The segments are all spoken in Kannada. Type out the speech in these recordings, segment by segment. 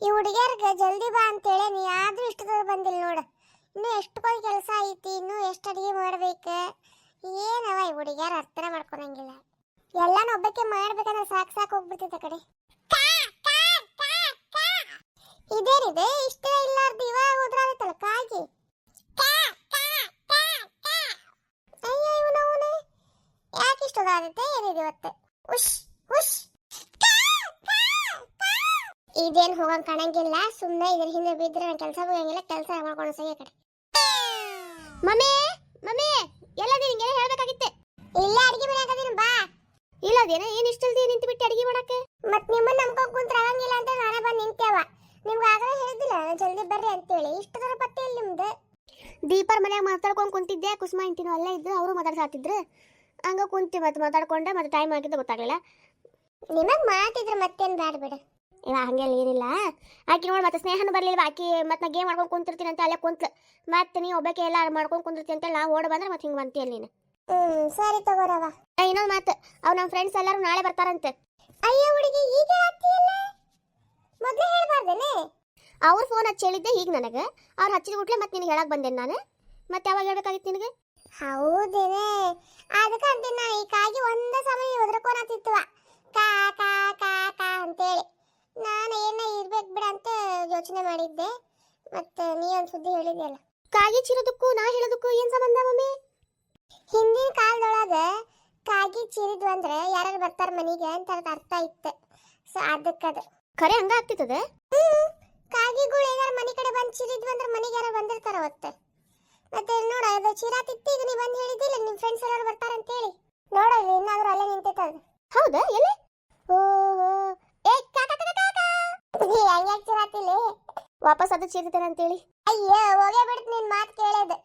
ಈ ಹುಡುಗಿಯರ್ಗೆ ಜಲ್ದಿ ಬಾ ಅಂತೇಳಿ ನೀ ಆದ್ರೂ ಇಷ್ಟದ ಬಂದಿಲ್ಲ ನೋಡು. ಇನ್ನು ಎಷ್ಟೊಂದು ಕೆಲಸ ಐತಿ, ಇನ್ನು ಎಷ್ಟು ಅಡಿಗೆ ಮಾಡ್ಬೇಕು. ಏನವ ಈ ಹುಡುಗಿಯರ್ ಅರ್ಥನ ಮಾಡ್ಕೊಳಂಗಿಲ್ಲ. ಎಲ್ಲಾನು ಒಬ್ಬಕ್ಕೆ ಮಾಡ್ಬೇಕಂದ್ರೆ ಸಾಕು ಹೋಗ್ಬಿಡ್ತೈತೆ ಕಡೆ. ಇದೇನಿದೆ ಇಷ್ಟ ಇಲ್ಲಾರ್ದು ಇವಾಗ ಹೋದ್ರಾಗತ್ತಲ್ಲ ಕಾಗಿ. ಅಯ್ಯೋ ಇವನು ಯಾಕೆ ಇಷ್ಟದಾಗುತ್ತೆ ಏನಿದೆ ಇವತ್ತು. ಉಶ್ ಉಶ್ ಇದೇನು ಹೋಗಂಗ್ ಕಾಣಂಗಿಲ್ಲ. ಸುಮ್ಮನೆ ಇದ್ರ ಹಿಂದೆ ಬಿದ್ರೆ ನಾನು ಕೆಲಸ ಹೋಗಂಗಿಲ್ಲ. ಕೆಲಸ ಮಾಡ್ಕೊಂಡು ಸರಿ ಕಡೆ. ಮಮ್ಮಿ ಮಮ್ಮಿ ಎಲ್ಲದಿ ನಿಂಗೆ ಹೇಳ್ಬೇಕಾಗಿತ್ತೆ. ಇಲ್ಲ ಅಡಿಗೆ ಮಾಡಕತ್ತೀನಿ ಬಾ. ಇಲ್ಲದೇನ ಏನು ಇಷ್ಟಲ್ದಿ ನಿಂತು ಬಿಟ್ಟು ಅಡಿಗೆ ಮಾಡಕ್ಕೆ. ಮತ್ ನಿಮ್ಮನ್ನ ನಂಬ್ಕೊಂಡು ಕುಂತ್ರ ಆಗಂಗಿಲ್ಲ ಅಂತ ನಾನೇ ಬಂದು ನಿಂತೇವ. ನಿಮ್ಗೆ ಆಗಲೇ ಹೇಳಿದ್ದಿಲ್ಲ ಜಲ್ದಿ ಬರ್ರಿ ಅಂತೇಳಿ. ಇಷ್ಟದರ ಪತ್ತೆ ಇಲ್ಲ ನಿಮ್ದು. ದೀಪರ್ ಮನ್ಯಾಗ ಮಾತಾಡ್ಕೊಂಡು ಕುಂತಿದ್ದೆ. ಕುಸುಮ ಇಂತಿನೂ ಅಲ್ಲೇ ಇದ್ದು, ಅವರು ಮಾತಾಡ್ಸಾತಿದ್ರು. ಹಂಗ ಕುಂತಿ ಮತ್ತೆ ಮಾತಾಡ್ಕೊಂಡೆ. ಮತ್ತೆ ಟೈಮ್ ಆಗಿದ್ದು ಗೊತ್ತಾಗಲಿಲ್ಲ. ನಿಮಗೆ ಮಾತಿದ್ರೆ ಮತ್ತೇನು ಬ್ಯಾಡ ಬಿಡು. ಇವ ಹಂಗೆಲ್ಲ ಏನಿಲ್ಲ. ಆಕಿ ನೋಡಿ ಮತ್ತೆ ಸ್ನೇಹನೂ ಬರಲಿಲ್ಲ. ಆಕಿ ಮತ್ತೆ ನಾ ಗೇಮ್ ಮಾಡ್ಕೊಂಡು ಕುಂತಿರ್ತೀನಿ ಅಂತ ಅಲ್ಲೇ ಕುಂತ್ಲು. ಮತ್ತೆ ನೀ ಒಬ್ಬಕ್ಕೆ ಎಲ್ಲ ಮಾಡ್ಕೊಂಡು ಕುಂತಿರ್ತೀನಿ ಅಂತೇಳಿ ನಾ ಓಡ್ ಬಂದ್ರೆ ಮತ್ತೆ ಹಿಂಗೆ ಬಂತೀಯಲ್ಲ ನೀನು. ಸರಿ ತಗೋರವ. ಇನ್ನೊಂದು ಮಾತು, ಅವ್ ನಮ್ಮ ಫ್ರೆಂಡ್ಸ್ ಎಲ್ಲರೂ ನಾಳೆ ಬರ್ತಾರಂತೆ. ಅಯ್ಯೋ ಹುಡುಗಿ ಈಗ ಆಗ್ತಿಯಲ್ಲ, ಮೊದಲೇ ಹೇಳ್ಬಾರ್ದೇನೆ. ಅವ್ರು ಫೋನ್ ಹಚ್ಚಿ ಹೇಳಿದ್ದೆ ಈಗ ನನಗೆ. ಅವ್ರು ಹಚ್ಚಿದ ಕೂಡಲೇ ಮತ್ತೆ ನಿನಗೆ ಹೇಳಕ್ ಬಂದೇನೆ ನಾನು. ಮತ್ತೆ ಯಾವಾಗ ಹೇಳ್ಬೇಕಾಗಿತ್ತು ನಿನಗೆ? ಹೌದೇನೆ, ಅದಕ್ಕೆ ಅಂತೀನಿ ನಾನು. ಈ ಕಾಗಿ ಒಂದೇ ಸಮಯ ಒದ್ರಕೋನತ್ತಿತ್ತವ ಕಾ ಕಾ ಕಾ ಕಾ ಅಂತೇಳಿ. ನಾನು ಏನೋ ಇರ್ಬೇಕು ಬಿಡ ಅಂತ ಯೋಚನೆ ಮಾಡಿದ್ದೆ. ಮತ್ತೆ ನೀ ಒಂದು ಸುದ್ದಿ ಹೇಳಿದ್ಯಲ್ಲ. ಕಾಗಿ ಚಿರೋದಕ್ಕೂ ನಾ ಹೇಳೋದಕ್ಕೂ ಏನು ಸಂಬಂಧ ಮಮ್ಮಿ? ಹಿಂದಿನ ಕಾಲದೊಳಗೆ ಕಾಗಿ ಚಿರಿದ್ವು ಅಂದ್ರೆ ಯಾರು ಬರ್ತಾರ ಮನೆಗೆ ಅಂತ ಅರ್ಥ ಇತ್ತು. ಸೊ ಅದಕ್ಕದು ಖರೆ ಹಂಗ ಆಗ್ತಿರ್ತದೆ. ಕಾಗಿಗಳು ಏನಾರು ಮನೆ ಕಡೆ ಬಂದು ಚಿರಿದ್ವು ಅಂದ್ರೆ ಮನೆಗೆ ಯಾರು ಬಂದಿರ್ತಾರ ಅವತ್ತು. ಮತ್ತೆ ನೋಡ ಅದು ಚಿರಾತಿತ್ತು. ಈಗ ನೀ ಬಂದು ಹೇಳಿದ್ದಿಲ್ಲ ನಿಮ್ಮ ಫ್ರೆಂಡ್ಸ್ ಎಲ್ಲರೂ ಬರ್ತಾರ ಅಂತೇಳಿ. ನೋಡಲ್ಲಿ ಇನ್ನಾದ್ರೂ ಅಲ್ಲೇ ನಿಂತೈತದ. ಹೌದಾ ಎಲ್ಲಿ? ಓಹೋ ಏ ಕಾಕ ಕಾಕ ಕಾಕ ಹಂಗ್ಯಾಕೆ ಚಿರಾತಿಲ್ಲ? ವಾಪಸ್ ಅದು ಚಿರಿತೇನೆ ಅಂತೇಳಿ. ಅಯ್ಯೋ ಹೋಗೇ ಬಿಡ್ತು ನಿನ್ ಮಾತು ಕೇಳೋದು.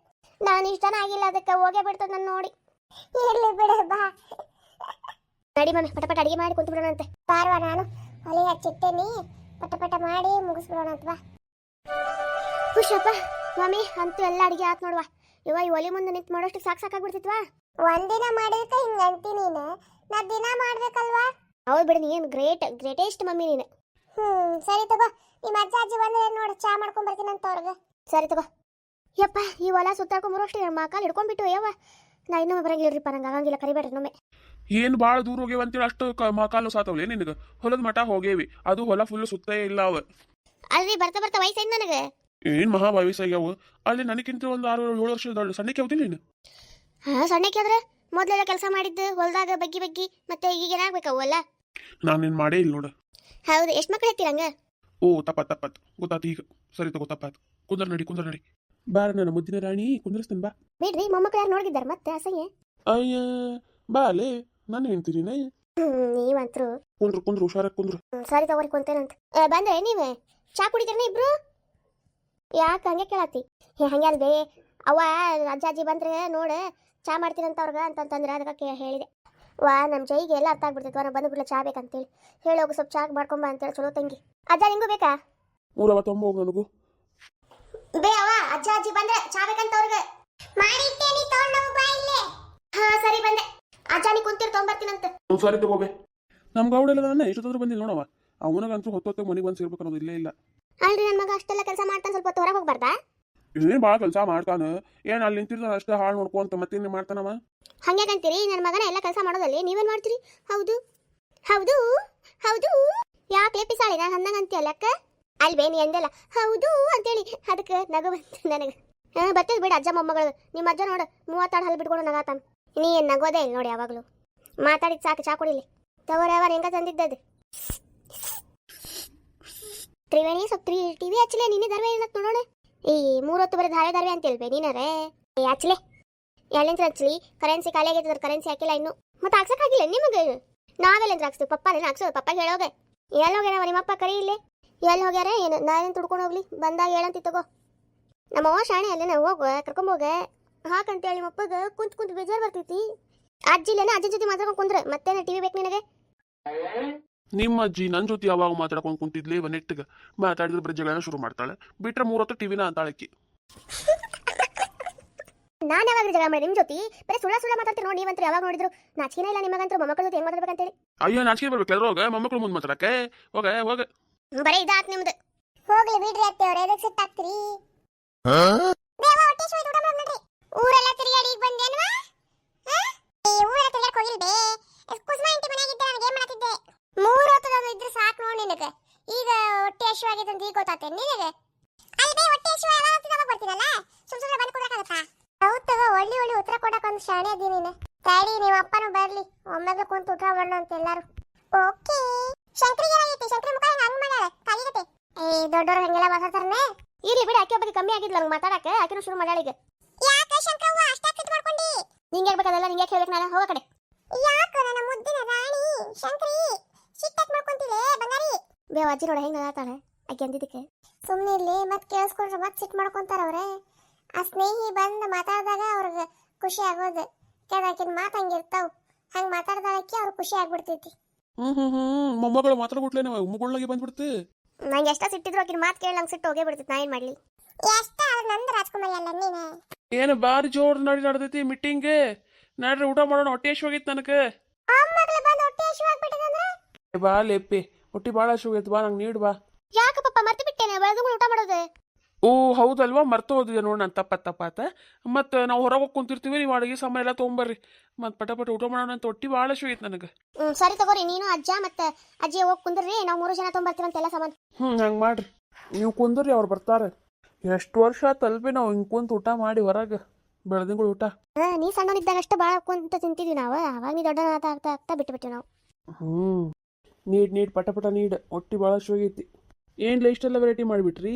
ನಾನು ಇಷ್ಟನ ಆಗಿಲ್ಲ ಅದಕ್ಕೆ ಹೋಗೇ ಬಿಡ್ತದ ನನ್ನ ನೋಡಿ. ಇರ್ಲಿ ಬಿಡು ಬಾ. ನಡಿ ಮಮ್ಮಿ ಪಟ ಅಡಿಗೆ ಮಾಡಿ ಕುಂತು ಬಿಡೋಣ ಅಂತೆ. ಬಾರ್ವಾ ನಾನು ಒಲೆ ಹಚ್ಚಿಟ್ಟೇನಿ. ಪಟ ಮಾಡಿ ಮುಗಿಸ್ಬಿಡೋಣ ಅಂತ ಬಾ. ಖುಷಪ್ಪ ಮಮ್ಮಿ ಅಂತೂ ಎಲ್ಲ ಅಡಿಗೆ ಆತ್ ನೋಡ್ವಾ. ಇವ ಈ ಒಲೆ ಮುಂದೆ ನಿಂತು ಮಾಡೋಷ್ಟು ಸಾಕಾಗ್ಬಿಡ್ತಿತ್ವಾ. ಒಂದಿನ ಮಾಡಿದಕ್ಕೆ ಹಿಂಗ ಅಂತಿ ನೀನು. ನಾ ದಿನ ಮಾಡ್ಬೇಕಲ್ವಾ? ಹೌದು ಬಿಡು, ನೀನು ಗ್ರೇಟೆಸ್ಟ್ ಮಮ್ಮಿ ನೀನು. ಸರಿ ತಗೋ. ನಿಮ್ಮ ಅಜ್ಜ ಅಜ್ಜಿ ಬಂದ್ರೆ ನೋಡಿ ಚಾ ಮಾಡ್ಕೊಂಡ್ ಬರ್ತೀನಿ ಅಂತ ಅವ್ರಿಗೆ. ಸರಿ ತಗೋ. ಯಪ್ಪ ಈ ಹೊಲ ಸುತ್ತಾಡ್ಕೊಂಬರೋಷ್ಟು ಕಾಲು ಹಿಡ್ಕೊಂಡ್ಬಿಟ್ಟು ಯವ್ವ. ನಾ ಇನ್ನೊಮ್ಮೆ ಬರಂಗಿಲ್ರಿಪ್ಪ, ನಂಗೆ ಆಗಂಗಿಲ್ಲ. ಕರಿಬೇಡ್ರಿ ಇನ್ನೊಮ್ಮೆ. ಏನು ಭಾಳ ದೂರ ಹೋಗ್ಯವ ಅಂತೇಳಿ ಅಷ್ಟು ಕಾಲು ಸಾತವ್ಲೆ ನಿನಗೆ. ಹೊಲದ ಮಠ ಹೋಗೇವಿ, ಅದು ಹೊಲ ಫುಲ್ ಸುತ್ತೇ ಇಲ್ಲ ಅವ. ಅಲ್ರಿ ಬರ್ತಾ ಬರ್ತಾ ವಯಸ್ಸೇನು ನನಗೆ? ಏನು ಮಹಾ ವಯಸ್ಸಾಗ್ಯಾವ. ಅಲ್ಲಿ ನನಗಿಂತ ಒಂದು 6-7 ವರ್ಷದ ಸಣ್ಣಕ್ಕೆ ಹೋಗ್ತೀನಿ ನೀನು. ಹಾಂ ಸಣ್ಣಕ್ಕೆ ಆದ್ರೆ ಮೊದಲೆಲ್ಲ ಕೆಲಸ ಮಾಡಿದ್ದು ಹೊಲದಾಗ ಬಗ್ಗಿ ಮತ್ತೆ ಈಗ ಏನಾಗ್ಬೇಕವು ಅಲ್ಲ. ನಾನು ನೀನು ಮಾಡೇ ಇಲ್ಲ ನೋಡು. ಹೌದು, ಎಷ್ಟು ಮಕ್ಳು ಐತಿರಂಗ? ಓ ತಪ್ಪತ್ತು ಗೊತ್ತಾತು ಈಗ. ಸರಿ ತಗೋ ತಪ್ಪಾತು. ಕುಂದ್ರ ನಡಿ ಬಾರ ನನ್ನ ಮುದ್ದಿನ ರಾಣಿ, ಕುಂದ್ರಸ್ತೇನೆ ಬಾ. ಬಿಡ್ರಿ ಮೊಮ್ಮಕ್ಳು ಯಾರು ನೋಡಿದ್ದಾರೆ ಮತ್ತೆ ಅಸಹ್ಯ. ಅಯ್ಯ ಬಾ ಅಲ್ಲೇ ನಾನು ಹೇಳ್ತೀನಿ. ನೀವಂತರು ಕುಂದ್ರು ಹುಷಾರಾಗಿ ಕುಂದ್ರು. ಸರಿ ತಗೋರಿ ಕುಂತೇನಂತ. ಬಂದ್ರೆ ನೀವೇ ಚಾ ಕುಡಿತೀರನ ಇಬ್ರು? ಯಾಕೆ ಹಂಗೆ ಕೇಳತ್ತಿ? ಹಂಗೆ ಅಲ್ವೇ ಅವ್ವ ಅಜ್ಜ ಅಜ್ಜಿ ಬಂದ್ರೆ ನೋಡು ಚಾ ಮಾಡ್ತೀರಂತ ಅವ್ರಿಗೆ ಅಂತಂದ್ರೆ ಅದಕ್ಕೆ ಹೇಳಿದೆ. ನಮ್ಮ ಜೈಗೆ ಎಲ್ಲ ಅರ್ಥ ಆಗ್ಬಿಡ್ತೈತೆ. ನಾವು ಬಂದು ಬಿಡ್ಲ ಚಾ ಬೇಕಂತೇಳಿ ಹೇಳೋಗು. ಸ್ವಲ್ಪ ಚಾ ಮಾಡ್ಕೊಂಬ ಅಂತೇಳಿ. ಚಲೋ ತಂಗಿ. ಅಜ್ಜ ನಿಂಗೂ ಬೇಕಾ? 150 ಹೋಗು ನನಗೂ. ಬೇ ಅವ್ವ ಅಜ್ಜ ಅಜ್ಜಿ ಬಂದ್ರೆ ಚಾ ಬೇಕಂತ ಅವ್ರಿಗೆ ಮಾಡಿಟ್ಟೇನಿ. ತಗೊಂಡೋಗು ಬಾ ಇಲ್ಲೇ. ಹಾ ಸರಿ ಬಂದೆ. ಅಜ್ಜ ನೀ ಕುಂತಿರ್ ತೊಗೊಂಬರ್ತೀನಂತ. ಸರಿ ತಗೋಬೇ. ನಮ್ಗೆ ಅವಳೆಲ್ಲ ನನ್ನ ಎಷ್ಟೊತ್ತಾದ್ರೂ ಬಂದಿಲ್ಲ ನೋಡವ. ಅವನಿಗಂತೂ ಹೊತ್ತೊತ್ತೆ ಮನೆಗೆ ಬಂದು ಸೇರ್ಬೇಕು ಅನ್ನೋದು ಇಲ್ಲೇ ಇಲ್ಲ. ಅಲ್ರಿ ನನ್ನ ಮಗ ಅಷ್ಟೆಲ್ಲ ಕೆಲಸ ಮಾಡ್ತಾನೆ, ಸ್ವಲ್ಪ ಹೊತ್ತು ಹೊರಗೆ ಹೋಗ್ಬಾರ್ದಾ? ಏನ್ ಭಾಳ ಕೆಲಸ ಮಾಡ್ತಾನೆ. ಏನು ಅಲ್ಲಿ ನಿಂತಿರ್ತಾನೆ ಅಷ್ಟೇ ಹಾಳು ನೋಡ್ಕೊಂತ ಮತ್ತೇನು ಮಾಡ್ತಾನವ. ಹಂಗ್ಯಾಕಂತೀರಿ? ನನ್ನ ಮಗನ ಎಲ್ಲ ಕೆಲಸ ಮಾಡೋದಲ್ಲಿ ನೀವೇನು ಮಾಡ್ತೀರಿ? ಹೌದು ಹೌದು ಹೌದು. ಯಾಕೆ ಪಿಸಾಳಿ ನಾನು ಹನ್ನಂಗಂತೀಯಲ್ಲ ಅಕ್ಕ? ಅಲ್ವೇ ನೀ ಅಂದಲ್ಲ ಹೌದು ಅಂತೇಳಿ ಅದಕ್ಕೆ ನಗು ಬಂತು ನನಗೆ. ಬರ್ತದೆ ಬಿಡು ಅಜ್ಜ ಮೊಮ್ಮಗಳು. ನಿಮ್ಮ ಅಜ್ಜ ನೋಡು 36 ಹಲ್ಲು ಬಿಟ್ಕೊಂಡು ನಗಾತಾನ. ನೀ ಏನು ನಗೋದೇ ಇಲ್ಲ ನೋಡಿ ಯಾವಾಗಲೂ. ಮಾತಾಡಿದ್ ಸಾಕು, ಚಾ ಕುಡಿಲಿ. ತಗೋರಿ ಅವರ ಹೆಂಗ ತಂದಿದ್ದದು. ತ್ರಿವೇಣಿ ಸ್ವಲ್ಪ ಟಿವಿ ಹಚ್ಚಲೇ. ನೀನೇ ದರ್ವೆ ಏನತ್ ನೋಡೋಣ. ಈ 3 ಹೊತ್ತು ಬರೀ ಧಾರೆ ಅಂತಿಲ್ವೇ ನೀನಾರೇ? ಹಚ್ಚಲೇ. ಎಲ್ಲಿಂದ ಹಚ್ಚಲಿ? ಕರೆನ್ಸಿ ಖಾಲಿ ಆಗೈತದ್ರ. ಕರೆನ್ಸಿ ಹಾಕಿಲ್ಲ ಇನ್ನು. ಮತ್ತೆ ಹಾಕ್ಸಕ್ಕಾಗಿಲ್ಲ ನಿಮಗೆ? ನಾವೆಲ್ಲಿಂದ ಹಾಕ್ಸ್ತೀವಿ? ಪಪ್ಪನೇನು ಹಾಕ್ಸೋದು? ಪಪ್ಪಾಗೆ ಹೇಳೋಗೆ. ಎಲ್ಲಿ ಹೋಗ್ಯಾರ ನಿಮ್ಮಪ್ಪ? ಕರಿ ಇಲ್ಲಿ. ಎಲ್ಲಿ ಹೋಗ್ಯಾರ ಏನು? ನಾನೇನು ತುಡ್ಕೊಂಡು ಹೋಗ್ಲಿ? ಬಂದಾಗ ಹೇಳಂತಿ ತಗೋ. ನಮ್ಮವ್ವ ಶಾಣೆ ಅಲ್ಲೇನ, ಹೋಗ ಕರ್ಕೊಂಬೋಗ ಹಾಕಂತೇಳಿ ನಿಮ್ಮಪ್ಪಗೆ ಕುಂತ್ ಬೇಜಾರು ಬರ್ತೈತಿ. ಅಜ್ಜಿಲೇನ ಅಜ್ಜಿ ಜೊತೆ ಮಾತಾಡ್ಕೊಂಡು ಕುಂದ್ರೆ ಮತ್ತೇನ ಟಿವಿ ಬೇಕು ನಿನಗೆ? ನಿಮ್ಮ ಅಜ್ಜಿ ನನ್ನ ಜೊತೆ ಯಾವಾಗ ಮಾತಾಡ್ಕೊಂಡು ಕುಂತಿದ್ಲಿ ನೆಟ್ಟಿಗೆ ಮಾತಾಡಿದ್ರೆ ಬರೀ ಜಗಳನ ಶುರು ಮಾಡ್ತಾಳೆ. ಬಿಟ್ರೆ 3 ಹೊತ್ತು ಟಿವಿನ ಅಂತಾಳಕ್ಕಿ. ನಾನು ಯಾವಾಗ ಜಗಳ ಮಾಡಿ ನಿಮ್ಮ ಜೊತೆ? ಬರೀ ಸುಳ್ಳ ಮಾತಾಡ್ತೀರಿ ನೋಡಿ ನೀವಂತೂ. ಯಾವಾಗ ನೋಡಿದ್ರು ನಾಚಿಕೆನೇ ಇಲ್ಲ ನಿಮಗಂತೂ. ಮೊಮ್ಮಕ್ಕಳ ಜೊತೆ ಹೆಂಗ್ ಮಾತಾಡ್ಬೇಕಂತೇಳಿ. ಅಯ್ಯೋ ನಾಚಿಕೆ ಬರ್ಬೇಕು. ಹೋಗ ಮೊಮ್ಮಕ್ಕಳು ಮುಂದೆ ಮಾತಾಡಕ್ಕೆ ಹೋಗ. ಬರೀ ಇದಾತ್ ನಿಮ್ದು. ಹೋಗ್ಲಿ ಬಿಡ್ರಿ ಅತ್ತೆಯವ್ರೆ, ಎದಕ್ ಸಿಟ್ಟಾಗ್ತೀರಿ? ದೇವ ಹೊಟ್ಟೆ ಹಸಿವಾಯ್ತು, ಊಟ ಮಾಡೋಣ ನಡ್ರಿ. ಊರೆಲ್ಲ ತಿರುಗಾಡಿ ಈಗ ಬಂದೇನ್ವಾ? ಊರೆಲ್ಲ ತಿರುಗಾಡಕ್ ಹೋಗಿಲ್ ಬೇ. ಕುಸುಮ ಆಂಟಿ ಮನ್ಯಾಗಿದ್ದೆ, ನನಗೆ ಏನ್ ಮಾಡತ್ತಿದ್ದೆ? 3 ಹೊತ್ತದೊಂದು ಇದ್ರೆ ಸಾಕು ನೋಡಿ ನಿನಗೆ. ಈಗ ಹೊಟ್ಟೆ ಹಸಿವಾಗೈತೆ ಅಂತ ಈಗ ಗೊತ್ತಾಗ್ತೇನೆ ನಿನಗೆ? ಅಲ್ಲಿ ಬೇ ಹೊಟ್ಟೆ ಹಸಿವ ಎಲ್ಲ ಹೊತ್ತಿಗೆ ಬರ್ತೀನಲ್ಲ, ಸುಮ್ಮನೆ ಬಂದು ಕುಡ್ರಕ್ಕಾಗತ್ತಾ? ಹೌದ್ ತಗೋ, ಒಳ್ಳೆ ಉತ್ತರ ಕೊಡಕ್ ಒಂದು ಶಾಣೆ ಅದಿ ನೀನು. ತಡಿ, ನಿಮ್ಮ ಅಪ್ಪನೂ ಬರ್ಲಿ, ಒಮ್ಮೆಗೆ ಕುಂತು ಊಟ ಮಾಡೋಣ ಅಂತ ಎಲ್ಲಾರು. ಓಕೆ. ಶಂಕರಿಗೆ ಏನಾಗೈತಿ? ಶಂಕರಿ ಮುಖ ಹಂಗ್ ಮಾಡ್ಯಾಳ ಕಾಲಿಗತೆ. ದೊಡ್ಡವ್ರು ಹಂಗೆಲ್ಲ ಮಾತಾಡ್ತಾರನೆ. ಇರ್ಲಿ ಬಿಡಿ, ಆಕೆ ಬಗ್ಗೆ ಕಮ್ಮಿ ಆಗಿದ್ಲ ನಂಗೆ ಮಾತಾಡಕ್ಕೆ. ಆಕೆನೂ ಶುರು ಮಾಡ್ಯಾಳ ಈಗ. ಯಾಕೆ ಶಂಕವ್ವ ಅಷ್ಟಾಗಿ ಸಿಟ್ಟು ಮಾಡ್ಕೊಂಡಿ? ನಿಂಗೆ ಹೇಳ್ಬೇಕದೆಲ್ಲ, ನಿಂಗೆ ಹೇಳ್ಬೇಕು ನಾನು. ಹೋಗ ಕಡೆ. ಯಾಕೆ ನನ್ನ ಮುದ್ದಿನ ರಾಣಿ ಶಂಕರಿ ಸಿಟ್ಟಾಗಿ ಮಾಡ್ಕೊಂತಿದೆ ಬಂಗಾರಿ? ಬೇವ ಅಜ್ಜಿ ನೋಡ ಹೆಂಗ್ ನಗಾತಾಳೆ ಆಕೆ ಅಂದಿದ್ದಕ್ಕೆ. ಸುಮ್ಮನೆ ಇರ್ಲಿ, ಮತ್ತೆ ಕೇಳಿಸ್ಕೊಂಡ್ರೆ ಮತ್ತೆ ಸಿಟ್ಟು ಮಾಡ್ಕೊಂತಾರ ಅವ್ರೆ. ಆ ಸ್ನೇಹಿ ಬಂದು ಮಾತಾಡಿದಾಗ ಅವ್ರಿಗೆ ಖುಷಿ ಆಗೋದು. ಆಕಿನ ಮಾತು ಹಂಗಿರ್ತಾವ, ಹಂಗೆ ಮಾತಾಡ್ದಾಳಕ್ಕೆ ಅವ್ರಿಗೆ ಖುಷಿ ಆಗ್ಬಿಡ್ತೈತಿ. ಮೊಮ್ಮಗಳು ಮಾತಾಡ್ಬಿಟ್ಲೇನೆ ಮುಗುಳ್ನಾಗೆ ಬಂದ್ಬಿಡ್ತು. ನಂಗೆ ಎಷ್ಟ ಸಿಟ್ಟಿದ್ರು ಆಕಿನ ಮಾತು ಕೇಳಿ ನಂಗೆ ಸಿಟ್ಟು ಹೋಗೇ ಬಿಡ್ತೈತಿ. ನಾ ಏನ್ ಮಾಡ್ಲಿ? ಎಷ್ಟ ನಂದು ರಾಜ್ಕುಮಾರಿ ಅಲ್ಲ ನೀನೆ. ಏನು ಬಾರಿ ಜೋರ್ ನಡ್ದೈತಿ ಮೀಟಿಂಗ್. ನಾಡ್ರಿ ಊಟ ಮಾಡೋಣ, ಹೊಟ್ಟೆ ಹಸಿವಾಗೈತಿ ನನಗೆ. ಮಗಳು ಬಂದು ಹೊಟ್ಟೆ ಹಸಿವಾಗ್ಬಿಟ್ಟಿದಂದ್ರೆ ಬಾ ಲೇಪಿ, ಹೊಟ್ಟೆ ಭಾಳ ಹಸಿವಾಗೈತಿ, ಬಾ ನಂಗೆ ನೀಡು ಬಾ. ಯಾಕೆ ಪಪ್ಪ ಮರ್ತು ಬಿಟ್ಟೇನೆ ಬೆಳೆದು ಊಟ ಮಾಡೋದು? ಓ ಹೌದಲ್ವಾ, ಮರ್ತು ಹೋದಿದೆ ನೋಡಿ ನಾನು. ತಪ್ಪಾತ. ಮತ್ತು ನಾವು ಹೊರಗೆ ಹೋಗಿ ಕುಂತಿರ್ತೀವಿ, ನೀವು ಅಡುಗೆ ಸಾಮಾನು ಎಲ್ಲ ತೊಗೊಂಬರ್ರಿ, ಮತ್ತು ಪಟ ಊಟ ಮಾಡೋಣ ಅಂತ. ಹೊಟ್ಟೆ ಭಾಳ ಹಸಿವಾಗೈತಿ ನನಗೆ. ಸರಿ ತಗೋರಿ, ನೀನು ಅಜ್ಜ ಮತ್ತೆ ಅಜ್ಜಿ ಹೋಗಿ ಕುಂದ್ರಿ, ನಾವು 3 ಜನ ತೊಗೊಂಬರ್ತೀವಂತ ಎಲ್ಲ ಸಾಮಾನು. ಹಂಗೆ ಮಾಡ್ರಿ, ನೀವು ಕುಂದ್ರಿ, ಅವ್ರು ಬರ್ತಾರೆ. ಎಷ್ಟು ವರ್ಷ ಆತಲ್ಬಿ ನಾವು ಹಿಂಗೆ ಕುಂತು ಊಟ ಮಾಡಿ ಹೊರಗೆ ಬೆಳೆದಿಂಗಳು ಊಟ. ನೀ ಸಣ್ಣನಿದ್ದಾಗ ಅಷ್ಟು ಭಾಳ ಕುಂತ ತಿಂತಿದ್ವಿ ನಾವು. ಅವಾಗ ನೀ ದೊಡ್ಡ ಆಗ್ತಾ ಬಿಟ್ಟು ನಾವು. ನೀಡ್ ಪಟ ನೀಡ್. ಹೊಟ್ಟೆ ಭಾಳ ಹಸಿವಾಗೈತಿ. ಏನ್ಲ ಇಷ್ಟೆಲ್ಲ ವೆರೈಟಿ ಮಾಡಿಬಿಟ್ರಿ?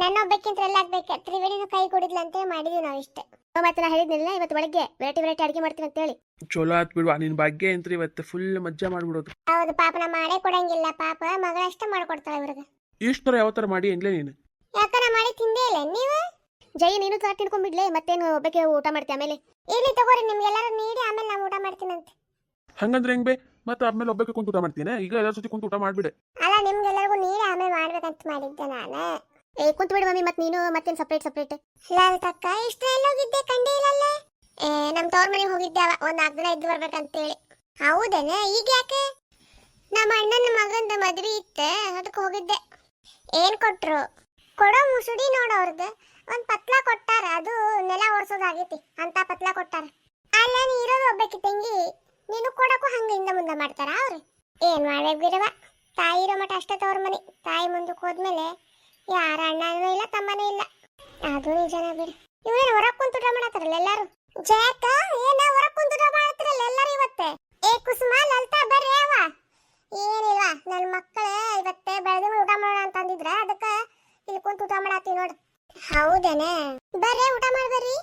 ನನ್ನ ಒಬ್ಬಕ್ಕಿಂತ ಎಲ್ಲ ಆಗ್ಬೇಕು. ತ್ರಿವೇಣಿನೂ ಕೈ ಕೊಡಿದ್ಲಂತೆ ಮಾಡಿದ್ವಿ ನಾವು ಇಷ್ಟೇ. ಮತ್ತೆ ನಾ ಹೇಳಿದ್ನಿಲ್ಲ ಇವತ್ತು ಬೆಳಗ್ಗೆ ವೆರೈಟಿ ಅಡುಗೆ ಮಾಡ್ತೀನಿ ಅಂತ ಹೇಳಿ. ಚಲೋ ಆತ್ ಬಿಡ್ವಾ, ನಿನ್ ಭಾಗ್ಯ ಅಂತ್ರಿ ಇವತ್ತು ಫುಲ್ ಮಜ್ಜಾ ಮಾಡ್ಬಿಡೋದು. ಹೌದು ಪಾಪ, ನಾ ಮಾಡೇ ಕೊಡಂಗಿಲ್ಲ ಪಾಪ, ಮಗಳಷ್ಟೇ ಮಾಡ್ಕೊಡ್ತಾಳೆ ಇವ್ರಿಗೆ. ಇಷ್ಟರ ಯಾವ ಥರ ಮಾಡಿ ಏನ್ಲೇ ನೀನು? ಯಾಕ ನಾ ಮಾಡಿ ತಿಂದೇ ಇಲ್ಲ ನೀವು? ಜೈ ನೀನು ತಾ ತಿನ್ಕೊಂಡ್ಬಿಡ್ಲೆ, ಮತ್ತೇನು ಒಬ್ಬಕ್ಕೆ ಊಟ ಮಾಡ್ತೀವಿ ಆಮೇಲೆ. ಇಲ್ಲಿ ತಗೋರಿ, ನಿಮ್ಗೆಲ್ಲಾರು ನೀಡಿ ಆಮೇಲೆ ನಾವು ಊಟ ಮಾಡ್ತೀನಂತೆ. ಹಂಗಂದ್ರೆ ಹೆಂಗ್ ಬೇ? ಮತ್ತೆ ಆಮೇಲೆ ಒಬ್ಬಕ್ಕೆ ಕುಂತು ಊಟ ಮಾಡ್ತೀನಿ, ಈಗ ಎಲ್ಲರ ಜೊತೆ ಕುಂತು ಊಟ ಮಾಡ್ಬಿಡೆ. ಅಲ್ಲ, ನಿಮ್ಗೆಲ್ಲರಿಗೂ ನೀಡಿ ಆಮೇಲೆ ಮಾಡ್ಬೇಕಂತ ಮಾಡಿದ್ದೆ ನಾನು. ಕುಂತು ಬಿಡು ಮಮ್ಮಿ, ಮತ್ತೆ ನೀನು ಮತ್ತೇನು ಸಪ್ರೇಟ್. ಲಾಲ್ತಕ್ಕ ಇಷ್ಟ ಎಲ್ಲೋಗಿದ್ದೆ ಕಂಡೇ ಇಲ್ಲಲ್ಲ? ನಮ್ಮ ತವ್ರ ಮನೆಗೆ ಹೋಗಿದ್ದೆ, ಒಂದು 4 ದಿನ ಇದ್ದು ಬರ್ಬೇಕಂತೇಳಿ. ಹೌದೇನೆ? ಈಗ ಯಾಕೆ? ನಮ್ಮ ಅಣ್ಣನ ಮಗಂದ ಮದ್ವೆ ಇತ್ತೆ, ಅದಕ್ಕೆ ಹೋಗಿದ್ದೆ. ಏನ್ ಕೊಟ್ರು? ಕೊಡೋ ಮುಸುಡಿ ನೋಡೋರ್ದು ಒಂದ್ ಪತ್ಲ ಕೊಟ್ಟಾರ, ಅದು ನೆಲ ಒರೆಸೋದಾಗೈತಿ ಅಂತ ಪತ್ಲ ಕೊಟ್ಟಾರ. ಅಲ್ಲ, ನೀ ಇರೋದು ಒಬ್ಬಾಕಿ ತಂಗಿ, ನೀನು ಕೊಡಕ್ಕೂ ಹಂಗ ಹಿಂದ ಮುಂದೆ ಮಾಡ್ತಾರ ಅವ್ರು. ಏನ್ ಮಾಡ್ಬೇಕು ಬಿಡವ, ತಾಯಿ ಇರೋ ಮಠ ಅಷ್ಟೇ ತವ್ರ ಮನೆ. ತಾಯಿ ಮುಂದಕ್ಕೆ ಹೋದ್ಮೇಲೆ ಯಾರ ಅಣ್ಣನೂ ಇಲ್ಲ ತಮ್ಮನೂ ಇಲ್ಲ. ಅದು ನಿಜನ ಬಿಡು. ಇವೇನು ಹೊರಗೆ ಕುಂತು ಊಟ ಮಾಡತ್ತಾರಲ್ಲ ಎಲ್ಲಾರು? ಜಯಕ್ಕ ಏನ ಹೊರಗೆ ಕುಂತು ಊಟ ಮಾಡತ್ತಾರಲ್ಲ ಎಲ್ಲಾರು ಇವತ್ತೆ? ಕುಸುಮ ಲಲಿತಾ ಬರ್ರಿ ಅವ. ಏನಿಲ್ವಾ, ನನ್ನ ಮಕ್ಕಳ ಇವತ್ತೆ ಬೆಳೆದ ಊಟ ಮಾಡೋಣ ಅಂತ ಅಂದಿದ್ರ, ಅದಕ್ಕೆ ಇಲ್ಲಿ ಕುಂತು ಊಟ ಮಾಡತ್ತೀವಿ ನೋಡು. ಹೌದೇನೆ? ಬರ್ರಿ ಊಟ ಮಾಡ್ಬರ್ರಿ.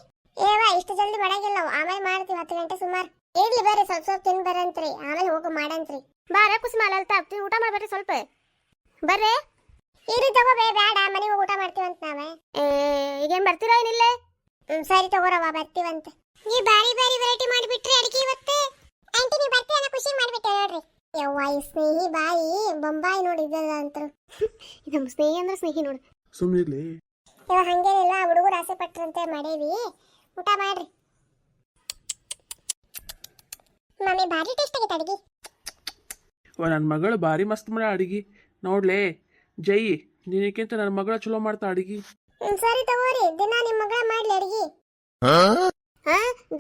ಇಷ್ಟು ಜಲ್ದಿ ಮಾಡಂಗಿಲ್ಲ ನಾವು, ಆಮೇಲೆ ಮಾಡ್ತೀವಿ 10 ಗಂಟೆ ಸುಮಾರು. ಇರ್ಲಿ ಬರ್ರಿ, ಸ್ವಲ್ಪ ತಿನ್ ಬರಂತ್ರಿ, ಆಮೇಲೆ ಹೋಗಿ ಮಾಡಂತ್ರಿ. ಬಾರ ಕುಸುಮ ಲಲಿತಾ, ಊಟ ಮಾಡ್ಬರ್ರಿ ಸ್ವಲ್ಪ. ಬರ್ರಿ. ಇರ್ರಿ ತಗೋಬೇ, ಬೇಡ ಮನೆಗೆ ಹೋಗಿ ಊಟ ಮಾಡ್ತೀವಂತ ನಾವೇ. ಈಗೇನ್ ಬರ್ತೀರಾ ಏನಿಲ್ಲ? ಸರಿ ತಗೋರವ, ಬರ್ತೀವಂತ. ನೀ ಬಾರಿ ವೆರೈಟಿ ಮಾಡಿಬಿಟ್ರಿ ಅಡಿಗೆ ಇವತ್ತು. ಆಂಟಿ ನೀವು ಬರ್ತೀವಿ ಅನ್ನೋ ಖುಷಿ ಮಾಡಿಬಿಟ್ಟೆ ನೋಡ್ರಿ. ಯವ್ವ, ಈ ಸ್ನೇಹಿ ಬಾಯಿ ಬೊಂಬಾಯಿ ನೋಡಿದ್ದಲ್ಲ ಅಂತ. ನಮ್ಮ ಸ್ನೇಹಿ ಅಂದ್ರೆ ಸ್ನೇಹಿ ನೋಡು. ಸುಮ್ಮನಿರ್ಲಿ. ಇವಾಗ ಹಂಗೇನಿಲ್ಲ, ಹುಡುಗರು ಆಸೆ ಪಟ್ರಂತೆ ಮಾಡೇವಿ. ಊಟ ಮಾಡ್ರಿ. ಮಮ್ಮಿ ಭಾರಿ ಟೇಸ್ಟ್ ಆಗೈತೆ ಅಡಿಗೆ. ನನ್ನ ಮಗಳು ಭಾರಿ ಮಸ್ತ್ ಮಾಡ ಅಡಿಗೆ ನೋಡ್ಲೇ. ಜೈ, ನಿನಕ್ಕಿಂತ ನನ್ನ ಮಗಳ ಚಲೋ ಮಾಡ್ತಾ ಅಡಿಗೆ. ಸರಿ ತಗೋರಿ, ದಿನ ನಿಮ್ಮ ಮಗಳ ಮಾಡ್ಲಿ ಅಡಿಗೆ.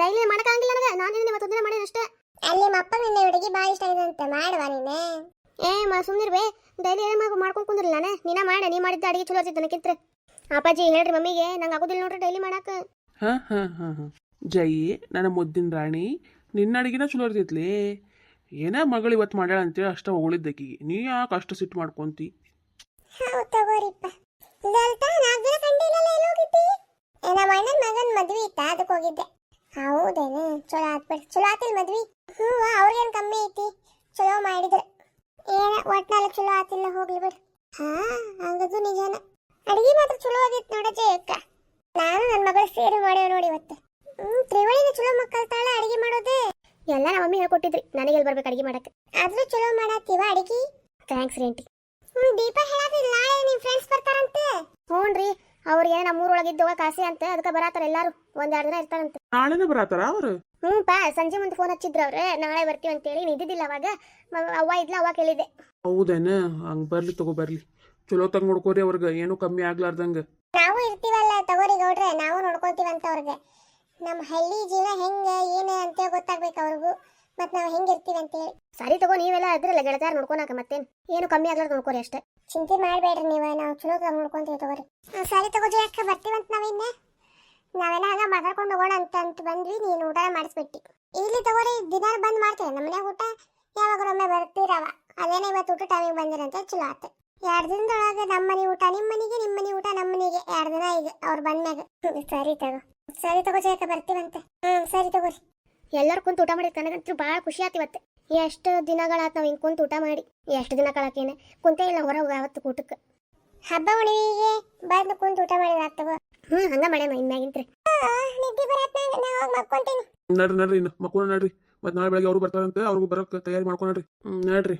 ಡೈಲಿ ಮಾಡಕ್ಕಾಗಿಲ್ಲ ನನಗೆ, ನಾನು ನಿನ್ನೆ ಮತ್ತೊಂದು ದಿನ ಮಾಡಿದ ಅಷ್ಟೇ. ಅಲ್ಲಿ ನಿಮ್ಮ ಅಪ್ಪ ನಿನ್ನೆ ಅಡಿಗೆ ಭಾಳ ಇಷ್ಟ ಆಗಿದೆ ಅಂತ ಮಾಡುವ ನೀನೆ. ಸುಮ್ನಿರ್ಬೇ, ಡೈಲಿ ಏನು ಮಾಡ್ಕೊಂಡು ಕುಂದ್ರಲ್ಲ ನಾನು. ನೀನ ಮಾಡ, ನೀ ಮಾಡಿದ್ದ ಅಡಿಗೆ ಚಲೋ ಇರ್ತೈತೆ ನನಗಿಂತ. ಅಪ್ಪಾಜಿ ಹೇಳ್ರಿ ಮಮ್ಮಿಗೆ, ನಂಗೆ ಆಗೋದಿಲ್ಲ ನೋಡ್ರಿ ಡೈಲಿ ಮಾಡಾಕ. ಜೈ, ನನ್ನ ಮುದ್ದಿನ ರಾಣಿ, ನಿನ್ನ ಅಡಿಗೆನ ಚಲೋ ಇರ್ತೈತ್ಲಿ. ಏನ ಮಗಳು ಇವತ್ತು ಮಾಡ್ಯಾಳ ಅಂತೇಳಿ ಅಷ್ಟ ಹೊಗಳಿದ್ದಕ್ಕಿಗೆ ನೀ ಯಾಕೆ ಅಷ್ಟು ಸಿಟ್ಟು ಮಾಡ್ಕೊಂತಿ? ಹೌದು ತಗೋರಿಪ್ಪ. ಲಲಿತಾ 4 ದಿನ ಕಂಡಿಲ್ಲಲ್ಲ, ಎಲ್ಲಿ ಹೋಗಿದ್ದಿ? ನಮ್ಮ ಅಣ್ಣನ ಮಗನ ಮದ್ವೆ ಇತ್ತ, ಅದಕ್ಕೆ ಹೋಗಿದ್ದೆ. ಹೌದೇನು? ಚಲೋ ಆತ್ಬಿಡಿ. ಚಲೋ ಆತಿಲ್ ಮದ್ವಿ? ಅವ್ರಿಗೇನು ಕಮ್ಮಿ ಐತಿ, ಚಲೋ ಮಾಡಿದ್ರು. ಒಟ್ನಾಲ ಚಲೋ ಆತಿಲ್ಲ, ಹೋಗ್ಲಿ ಬಿಡು. ಹಂಗದು ನಿಜಾನ. ಅಡಿಗೆ ಮಾತ್ರ ಚಲೋ ಆಗಿತ್ತು ನೋಡಜ್ಜೆ ಅಕ್ಕ. ನಾನು ನನ್ನ ಮಗಳು ಸೇರಿ ಮಾಡೇವ್ ನೋಡಿ ಇವತ್ತು. ತ್ರಿವೇಣಿನ ಚಲೋ ಮಕ್ಕಳ್ತಾಳ ಅಡಿಗೆ ಮಾಡೋದು. ಎಲ್ಲ ನಮ್ಮ ಮಮ್ಮಿ ಹೇಳ್ಕೊಟ್ಟಿದ್ರಿ, ನನಗೆ ಎಲ್ಲಿ ಬರ್ಬೇಕು ಅಡಿಗೆ ಮಾಡಕ್ಕೆ. ಆದ್ರೂ ಚಲೋ ಮಾಡತ್ತೀವ ಅಡಿಗೆ. ಥ್ಯಾಂಕ್ಸ್ ರೀ ಆಂಟಿ. ದೀಪ ಹೇಳೋದಿಲ್ಲ, ನಿಮ್ಮ ಫ್ರೆಂಡ್ಸ್ ಬರ್ತಾರಂತೆ. ಹ್ಞೂನ್ರಿ, ಅವ್ರಿಗೆ ನಮ್ಮ ಊರೊಳಗಿದ್ದು ಹೋಗಕ್ಕೆ ಆಸೆ ಅಂತ, ಅದಕ್ಕೆ ಬರತ್ತಾರ ಎಲ್ಲಾರು. 1-2 ದಿನ ಇರ್ತಾರಂತೆ. ನಾಳೆನೇ ಬರತ್ತಾರ ಅವರು? ಸಂಜೆ ಮುಂದೆ ಫೋನ್ ಹಚ್ಚಿದ್ರು ಅವ್ರೆ, ನಾಳೆ ಬರ್ತೀವಿ ಅಂತೇಳಿ. ಇದ್ದಿದ್ದಿಲ್ಲ ಅವಾಗ, ಅವ್ವ ಇದ್ಲ, ಅವ್ವ ಕೇಳಿದ್ದೆ. ಹೌದೇನ? ಹಂಗೆ ಬರ್ಲಿ ತಗೋ, ಬರ್ಲಿ. ಚಲೋ ತಂಗ ನೋಡ್ಕೋರಿ ಅವ್ರಿಗೆ ಏನು ಕಮ್ಮಿ ಆಗ್ಲಾರ್ದಂಗ. ನಾವು ಇರ್ತೀವಲ್ಲ ತಗೋರಿ ಗೌಡ್ರೆ, ನಾವು ನೋಡ್ಕೋತೀವಂತ ಅವ್ರಿಗೆ. ನಮ್ಮ ಹಳ್ಳಿ ಜೀವನ ಹೆಂಗ ಏನು ಅಂತ ಗೊತ್ತಾಗ್ಬೇಕು ಅವ್ರಿಗೂ, ಮತ್ ನಾವು ಹೆಂಗ್ ಇರ್ತೀವಿ ಅಂತೇಳಿ. ಸರಿ ತಗೋ, ನೀವೆಲ್ಲ ಅದ್ರಲ್ಲ ಗೆಳತಿಯಾರ ನೋಡ್ಕೊಳಕ, ಮತ್ತೇನ್ ಏನು ಕಮ್ಮಿ ಆಗ್ಲಾರ್ದು ನೋಡ್ಕೋರಿ ಅಷ್ಟೇ. ಚಿಂತೆ ಮಾಡ್ಬೇಡ್ರಿ ನೀವು, ನಾವು ಚಲೋ ನೋಡ್ಕೊಂತೀವಿ ತಗೋರಿ. ಸರಿ ತಗೋ ಅಕ್ಕ, ಬರ್ತೀವಂತ ನಾವೆಲ್ಲ ಹಂಗ ಮಾತಾಡ್ಕೊಂಡು ಹೋಗೋಣ ಅಂತ ಬಂದ್ವಿ. ನೀನು ಊಟ ಮಾಡಿಸ್ಬಿಟ್ಟಿ. ಇಲ್ಲಿ ತಗೋರಿ, ದಿನ ಬಂದ್ ಮಾಡ್ತೇವೆ ನಮ್ಮ ಮನ್ಯಾಗ ಊಟ. ಯಾವಾಗರೊಮ್ಮೆ ಬರ್ತೀರವ, ಅದೇನೇ ಇವತ್ತು ಊಟ ಟೈಮಿಗೆ ಬಂದಿರಂತ ಚಲೋ ಆತ. 2 ದಿನದೊಳಗೆ ನಮ್ಮ ಮನೆ ಊಟ ನಿಮ್ಮ ಮನೆಗೆ, ನಿಮ್ಮ ಮನೆ ಊಟ ನಮ್ಮ ಮನೆಗೆ. 2 ದಿನ ಈಗ ಅವ್ರು ಬಂದ್ಮ್ಯಾಗ. ಸರಿ ತಗೋ ಜಯಕ್ಕ, ಬರ್ತೀವಂತೆ. ಸರಿ ತಗೋರಿ. ಎಲ್ಲರೂ ಕುಂತು ಊಟ ಮಾಡಿ ನನಗಂತೂ ಭಾಳ ಖುಷಿ ಆತಿವತ್ತೆ. ಎಷ್ಟು ದಿನಗಳಾತ್ ನಾವು ಹಿಂಗೆ ಕುಂತು ಊಟ ಮಾಡಿ. ಎಷ್ಟು ದಿನ ಕಳಕೇನೆ ಕುಂತೇ ಇಲ್ಲ ಹೊರಗೆ ಅವತ್ತು ಊಟಕ್ಕೆ. ಹಬ್ಬ ಉಣಿವಿಗೆ ಬಂದು ಕುಂತು ಊಟ ಮಾಡಿ ಆಗ್ತವ. ಹಂಗ ಮಾಡ್ಯಾನ ಇನ್ಮ್ಯಾಗಿಂತ್ರಿ. ನಿದ್ದೆ ಬರತ್ತ, ನಾ ಹೋಗಿ ಮಕ್ಕೊಂತೀನಿ. ನಡ್ರಿ ಇನ್ನು ಮಕ್ಕಳು ನಡ್ರಿ. ಮತ್ತೆ ನಾಳೆ ಬೆಳಗ್ಗೆ ಅವರು ಬರ್ತಾರಂತೆ, ಅವ್ರಿಗೂ ಬರೋಕ್ಕೆ ತಯಾರಿ ಮಾಡ್ಕೊಂಡ್ರಿ. ನಡ್ರಿ.